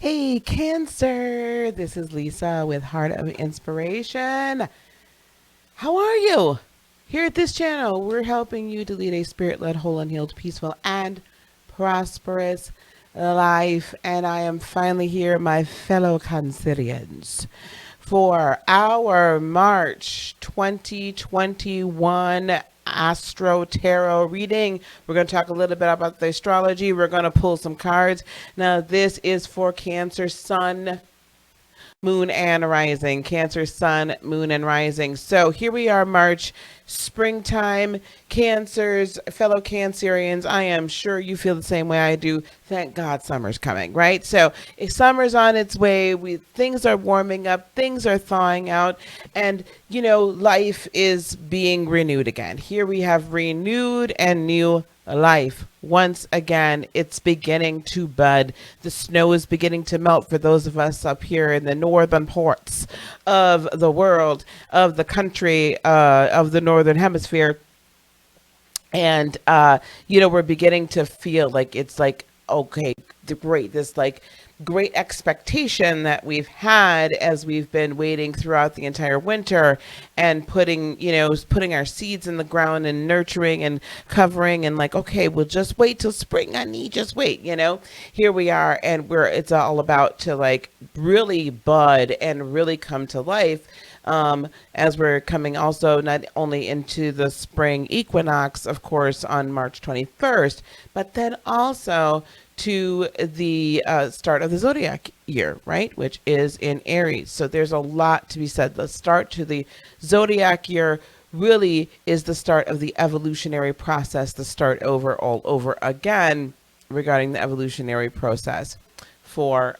Hey, Cancer. This is Lisa with Heart of Inspiration. How are you? Here at this channel, we're helping you to lead a spirit-led, whole, unhealed, peaceful, and prosperous life. And I am finally here, my fellow Cancerians, for our March 2021 Astro Tarot Reading. We're going to talk a little bit about the astrology. We're going to pull some cards. Now, this is for Cancer, Sun, Moon, and Rising. Cancer, Sun, Moon, and Rising. So here we are, March, springtime. Cancers, fellow Cancerians, I am sure you feel the same way I do. Thank God summer's coming, right? So if summer's on its way, things are warming up, things are thawing out, and life is being renewed again. Here we have renewed and new life. Once again, it's beginning to bud. The snow is beginning to melt for those of us up here in the northern parts of the world, of the country, of the northern hemisphere. And we're beginning to feel like it's like, okay, great, this like great expectation that we've had as we've been waiting throughout the entire winter and putting our seeds in the ground and nurturing and covering and like, okay, we'll just wait till spring, honey, just wait. Here we are, and it's all about to like really bud and really come to life, as we're coming also not only into the spring equinox, of course, on March 21st, but then also to the start of the zodiac year, right? Which is in Aries. So there's a lot to be said. The start to the zodiac year really is the start of the evolutionary process, the start over all over again regarding the evolutionary process for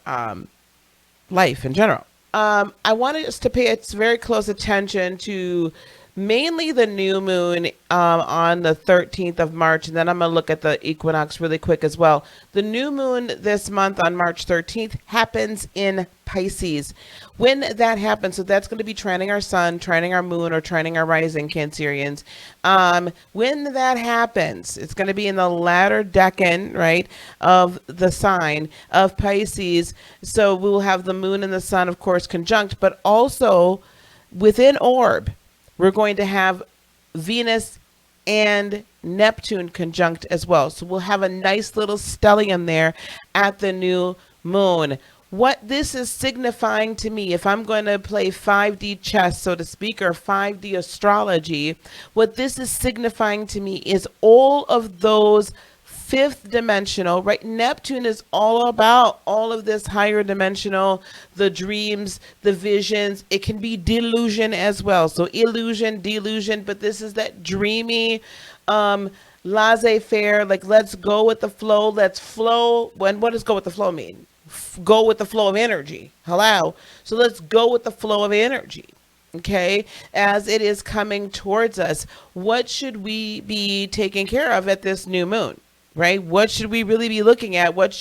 life in general. I wanted us to pay very close attention to mainly the new moon on the 13th of March, and then I'm going to look at the equinox really quick as well. The new moon this month on March 13th happens in Pisces. When that happens, so that's going to be trining our sun, trining our moon, or trining our rising, Cancerians. When that happens, it's going to be in the latter decan, right, of the sign of Pisces. So we will have the moon and the sun, of course, conjunct, but also within orb, we're going to have Venus and Neptune conjunct as well. So we'll have a nice little stellium there at the new moon. What this is signifying to me, if I'm going to play 5D chess, so to speak, or 5D astrology, what this is signifying to me is all of those fifth dimensional, right? Neptune is all about all of this higher dimensional, the dreams, the visions. It can be delusion as well. So illusion, delusion, but this is that dreamy, laissez-faire, like let's go with the flow, let's flow. What does go with the flow mean? Go with the flow of energy. Hello. So let's go with the flow of energy. Okay, as it is coming towards us, what should we be taking care of at this new moon? Right? What should we really be looking at? What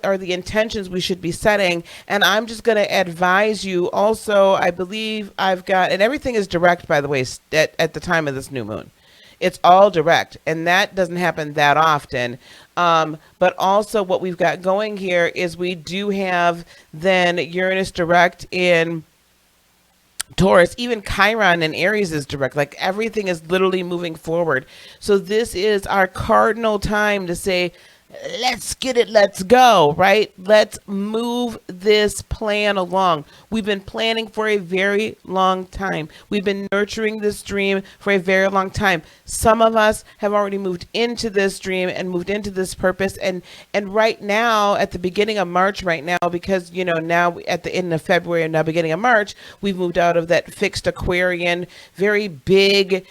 are the intentions we should be setting? And I'm just going to advise you also, I believe I've got, and everything is direct, by the way, at the time of this new moon. It's all direct, and that doesn't happen that often. But also what we've got going here is we do have then Uranus direct in Taurus. Even Chiron in Aries is direct. Like everything is literally moving forward. So this is our cardinal time to say, let's get it, let's go, right? Let's move this plan along. We've been planning for a very long time. We've been nurturing this dream for a very long time. Some of us have already moved into this dream and moved into this purpose. And right now, at the beginning of March right now, because, now at the end of February and now beginning of March, we've moved out of that fixed Aquarian, very big,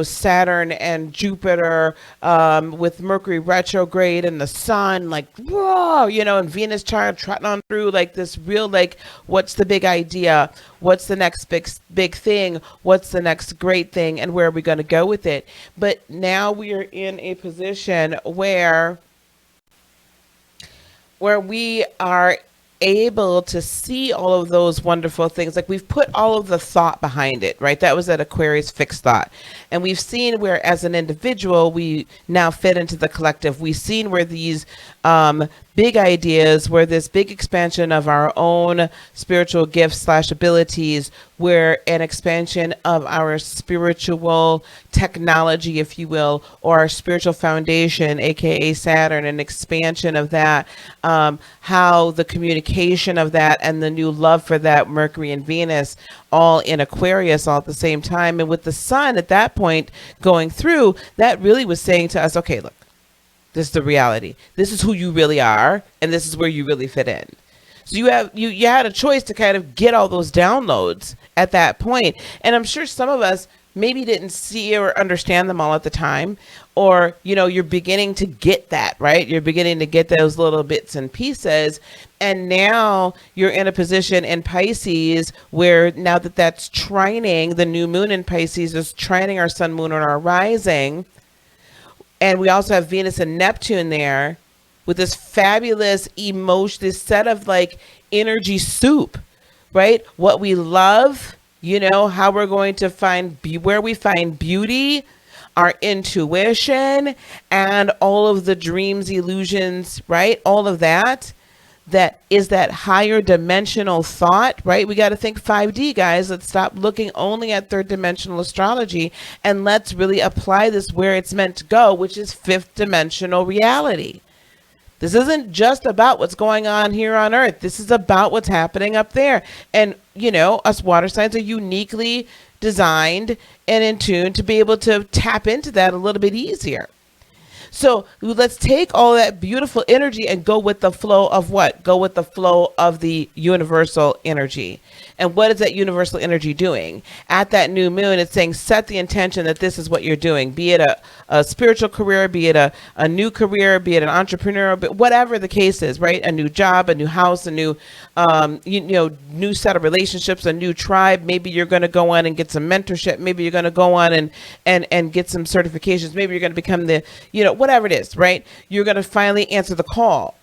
Saturn and Jupiter, with Mercury retrograde and the sun, like, whoa, and Venus trotting on through like this real, like, what's the big idea? What's the next big thing? What's the next great thing? And where are we going to go with it? But now we are in a position where we are able to see all of those wonderful things. Like we've put all of the thought behind it, right? That was that Aquarius fixed thought. And we've seen where as an individual, we now fit into the collective. We've seen where these big ideas, where this big expansion of our own spiritual gifts slash abilities, where an expansion of our spiritual technology, if you will, or our spiritual foundation, aka Saturn, an expansion of that, how the communication of that and the new love for that, Mercury and Venus, all in Aquarius all at the same time. And with the sun at that point going through, that really was saying to us, okay, look, this is the reality. This is who you really are, and this is where you really fit in. So you had a choice to kind of get all those downloads at that point. And I'm sure some of us maybe didn't see or understand them all at the time, or, you know, you're beginning to get that, right? You're beginning to get those little bits and pieces. And now you're in a position in Pisces where, now that that's trining, the new moon in Pisces is trining our sun, moon, and our rising. And we also have Venus and Neptune there with this fabulous emotion, this set of like energy soup, right? What we love, you know, how we're going to find, where we find beauty, our intuition, and all of the dreams, illusions, right? All of that, that is that higher dimensional thought, right? We got to think 5D, guys. Let's stop looking only at third dimensional astrology, and let's really apply this where it's meant to go, which is fifth dimensional reality. This isn't just about what's going on here on Earth. This is about what's happening up there. And, you know, us water signs are uniquely designed and in tune to be able to tap into that a little bit easier. So let's take all that beautiful energy and go with the flow of what? Go with the flow of the universal energy. And what is that universal energy doing? At that new moon, it's saying set the intention that this is what you're doing, be it a spiritual career, be it a new career, be it an entrepreneur, but whatever the case is, right? A new job, a new house, a new, new set of relationships, a new tribe. Maybe you're going to go on and get some mentorship. Maybe you're going to go on and get some certifications. Maybe you're going to become the, whatever it is, right? You're going to finally answer the call.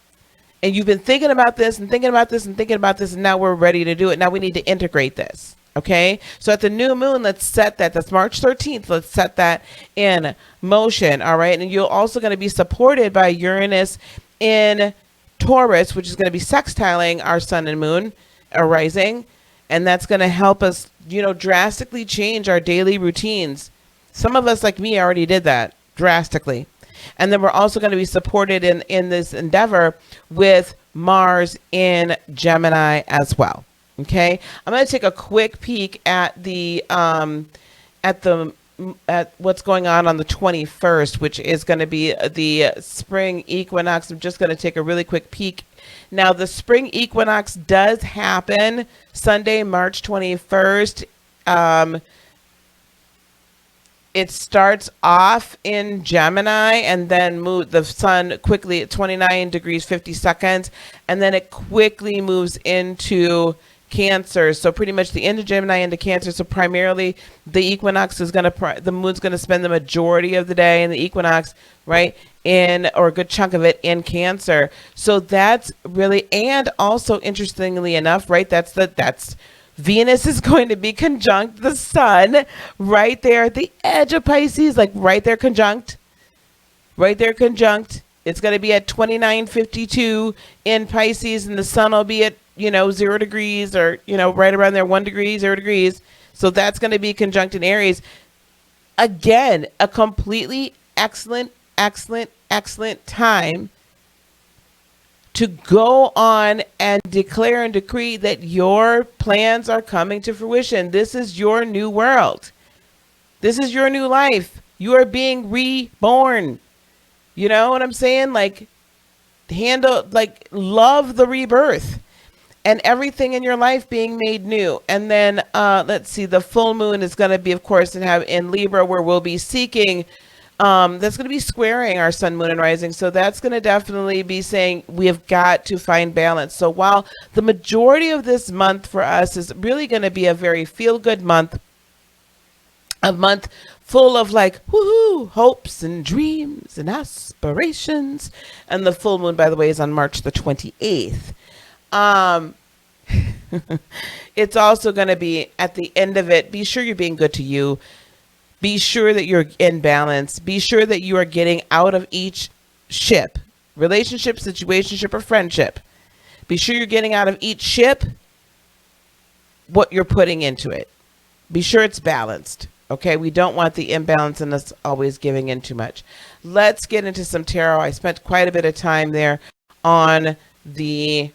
And you've been thinking about this and thinking about this and thinking about this, and now we're ready to do it. Now we need to integrate this. Okay. So at the new moon, let's set that. That's March 13th. Let's set that in motion. All right. And you're also going to be supported by Uranus in Taurus, which is going to be sextiling our sun and moon, or rising. And that's going to help us, drastically change our daily routines. Some of us, like me, already did that drastically. And then we're also going to be supported in this endeavor with Mars in Gemini as well. Okay, I'm going to take a quick peek at at what's going on the 21st, which is going to be the spring equinox. I'm just going to take a really quick peek. Now, the spring equinox does happen Sunday, March 21st. It starts off in Gemini and then the sun quickly at 29 degrees 50 seconds, and then it quickly moves into Cancer. So pretty much the end of Gemini into Cancer. So primarily the equinox is the moon's going to spend the majority of the day in the equinox, right? Or a good chunk of it in Cancer. So that's really, and also interestingly enough, right? That's Venus is going to be conjunct the sun right there at the edge of Pisces, like right there conjunct. It's going to be at 29:52 in Pisces, and the sun will be at, 0 degrees, or, right around there, 1 degree, 0 degrees. So that's going to be conjunct in Aries. Again, a completely excellent time to go on and declare and decree that your plans are coming to fruition. This is your new world. This is your new life. You are being reborn. You know what I'm saying? Love the rebirth and everything in your life being made new. And then let's see, the full moon is going to be, of course, in Libra, where we'll be seeking. That's going to be squaring our sun, moon, and rising. So that's going to definitely be saying we have got to find balance. So while the majority of this month for us is really going to be a very feel-good month, a month full of woohoo, hopes and dreams and aspirations. And the full moon, by the way, is on March the 28th. It's also going to be at the end of it, be sure you're being good to you. Be sure that you're in balance. Be sure that you are getting out of each ship relationship, situationship, or friendship. Be sure you're getting out of each ship what you're putting into it. Be sure it's balanced. Okay, we don't want the imbalance in us always giving in too much. Let's get into some tarot. I spent quite a bit of time there on the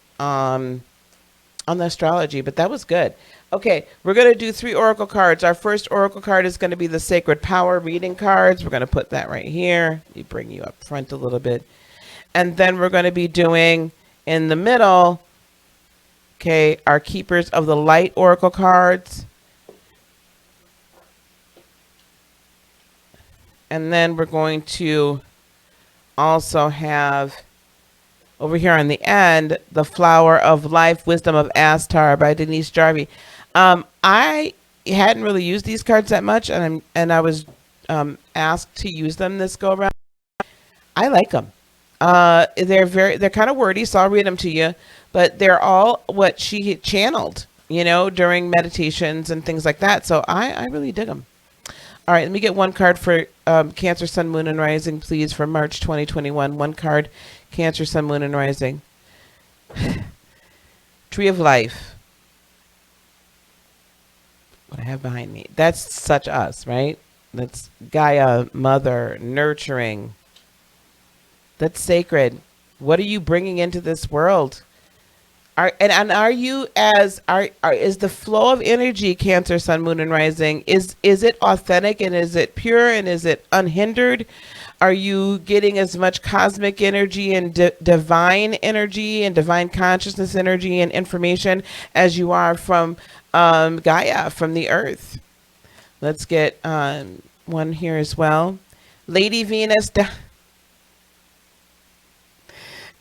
astrology, but that was good. Okay, we're going to do 3 oracle cards. Our first oracle card is going to be the Sacred Power reading cards. We're going to put that right here. Let me bring you up front a little bit. And then we're going to be doing in the middle, okay, our Keepers of the Light oracle cards. And then we're going to also have over here on the end, The Flower of Life, Wisdom of Astar by Denise Jarvie. I hadn't really used these cards that much, and I was asked to use them this go around. I like them. They're kind of wordy, so I'll read them to you. But they're all what she channeled, during meditations and things like that. So I really dig them. All right, let me get one card for Cancer, Sun, Moon, and Rising, please, for March 2021. One card, Cancer, Sun, Moon, and Rising. Tree of Life. What I have behind me. That's such us, right? That's Gaia, Mother, nurturing. That's sacred. What are you bringing into this world? Are you is the flow of energy, Cancer, Sun, Moon, and Rising, is it authentic, and is it pure, and is it unhindered? Are you getting as much cosmic energy and divine energy and divine consciousness energy and information as you are from Gaia, from the earth? Let's get one here as well. Lady Venus,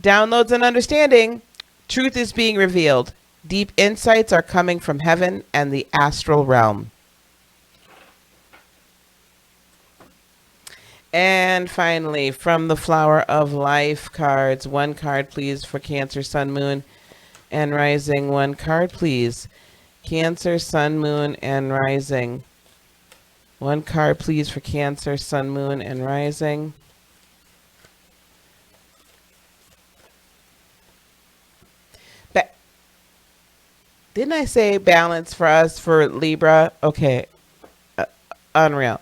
downloads and understanding. Truth is being revealed. Deep insights are coming from heaven and the astral realm. And finally, from the Flower of Life cards, one card, please, for Cancer, Sun, Moon, and Rising. One card, please. Cancer, Sun, Moon, and Rising. One card, please, for Cancer, Sun, Moon, and Rising. Didn't I say balance for us for Libra? Okay. Unreal.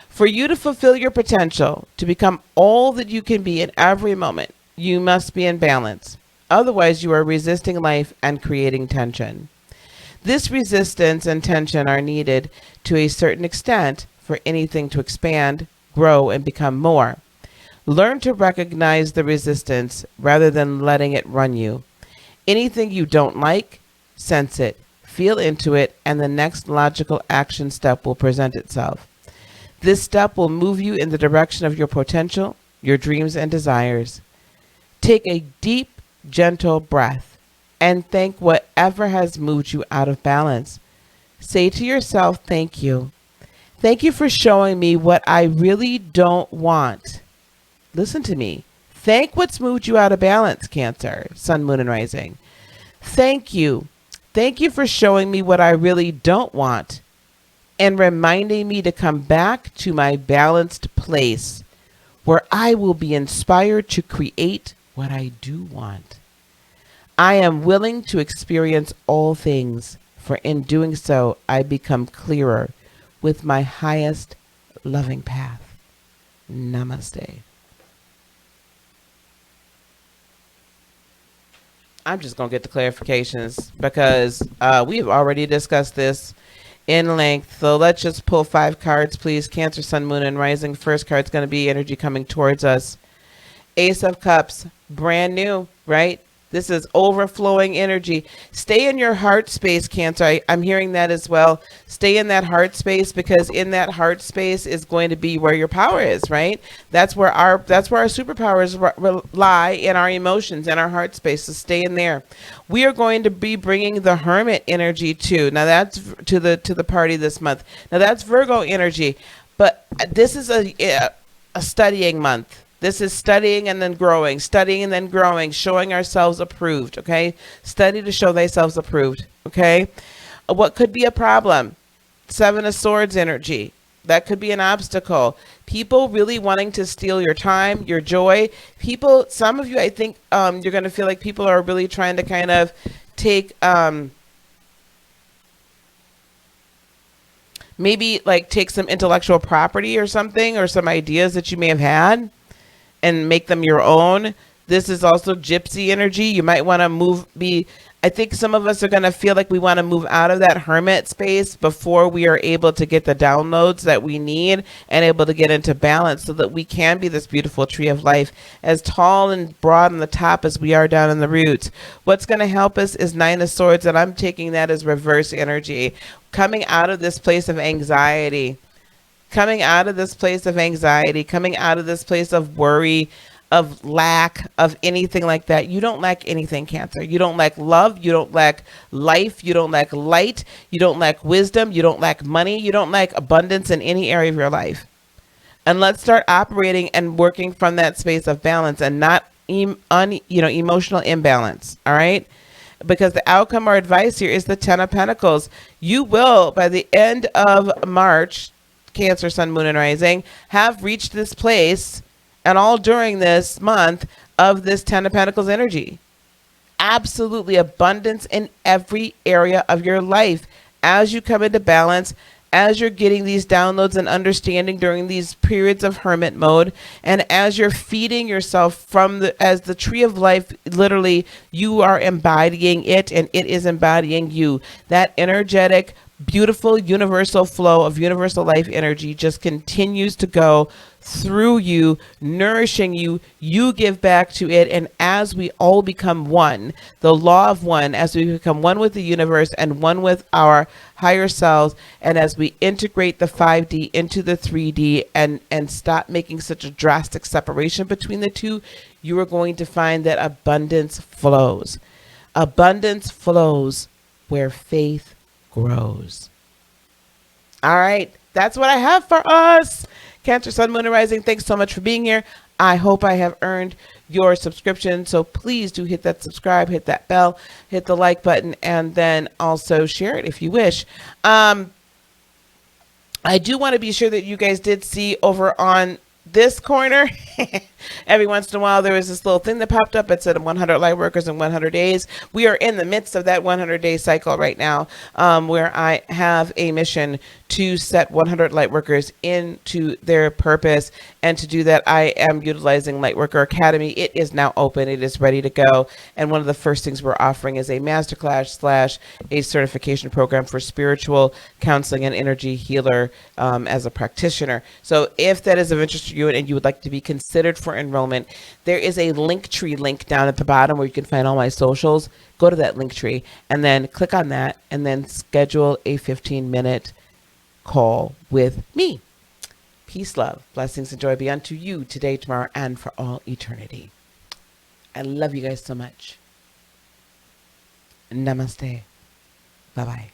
For you to fulfill your potential, to become all that you can be in every moment, you must be in balance. Otherwise, you are resisting life and creating tension. This resistance and tension are needed to a certain extent for anything to expand, grow, and become more. Learn to recognize the resistance rather than letting it run you. Anything you don't like, sense it, feel into it, and the next logical action step will present itself. This step will move you in the direction of your potential, your dreams, and desires. Take a deep, gentle breath and thank whatever has moved you out of balance. Say to yourself, thank you. Thank you for showing me what I really don't want. Listen to me. Thank what's moved you out of balance, Cancer, Sun, Moon, and Rising. Thank you. Thank you for showing me what I really don't want and reminding me to come back to my balanced place where I will be inspired to create what I do want. I am willing to experience all things, for in doing so, I become clearer with my highest loving path. Namaste. I'm just going to get the clarifications because we've already discussed this in length. So let's just pull 5 cards, please. Cancer, Sun, Moon, and Rising. First card's going to be energy coming towards us. Ace of Cups, brand new, right? This is overflowing energy. Stay in your heart space, Cancer. I'm hearing that as well. Stay in that heart space, because in that heart space is going to be where your power is, right? That's where our superpowers lie, in our emotions, in our heart space. So stay in there. We are going to be bringing the Hermit energy too. Now that's to the party this month. Now that's Virgo energy, but this is a studying month. This is studying and then growing, showing ourselves approved, okay? Study to show thyself approved, okay? What could be a problem? 7 of Swords energy. That could be an obstacle. People really wanting to steal your time, your joy. People, some of you, I think you're going to feel like people are really trying to kind of take, maybe like take some intellectual property or something, or some ideas that you may have had and make them your own. This is also gypsy energy. You might want to I think some of us are going to feel like we want to move out of that hermit space before we are able to get the downloads that we need and able to get into balance so that we can be this beautiful tree of life, as tall and broad on the top as we are down in the roots. What's going to help us is Nine of Swords, and I'm taking that as reverse energy. Coming out of this place of anxiety, coming out of this place of anxiety, coming out of this place of worry, of lack, of anything like that. You don't lack anything, Cancer. You don't lack love. You don't lack life. You don't lack light. You don't lack wisdom. You don't lack money. You don't lack abundance in any area of your life. And let's start operating and working from that space of balance and not emotional imbalance. All right. Because the outcome or advice here is the Ten of Pentacles. You will, by the end of March, Cancer, Sun, Moon, and Rising, have reached this place, and all during this month, of this Ten of Pentacles energy. Absolutely abundance in every area of your life. As you come into balance, as you're getting these downloads and understanding during these periods of hermit mode, and as you're feeding yourself as the tree of life, literally, you are embodying it and it is embodying you. That energetic, beautiful, universal flow of universal life energy just continues to go through you, nourishing you. You give back to it. And as we all become one, the law of one, as we become one with the universe and one with our higher selves, and as we integrate the 5D into the 3D and stop making such a drastic separation between the two, you are going to find that abundance flows. Abundance flows where faith grows. All right. That's what I have for us. Cancer, Sun, Moon, and Rising, thanks so much for being here. I hope I have earned your subscription. So please do hit that subscribe, hit that bell, hit the like button, and then also share it if you wish. I do want to be sure that you guys did see over on this corner, every once in a while, there was this little thing that popped up. It said 100 light workers in 100 days. We are in the midst of that 100-day cycle right now, where I have a mission to set 100 light workers into their purpose. And to do that, I am utilizing Lightworker Academy. It is now open. It is ready to go. And one of the first things we're offering is a masterclass / a certification program for spiritual counseling and energy healer as a practitioner. So if that is of interest to you and you would like to be considered for enrollment, there is a Linktree link down at the bottom where you can find all my socials. Go to that Linktree and then click on that and then schedule a 15-minute call with me. Peace, love, blessings, and joy be unto you today, tomorrow, and for all eternity. I love you guys so much. Namaste. Bye-bye.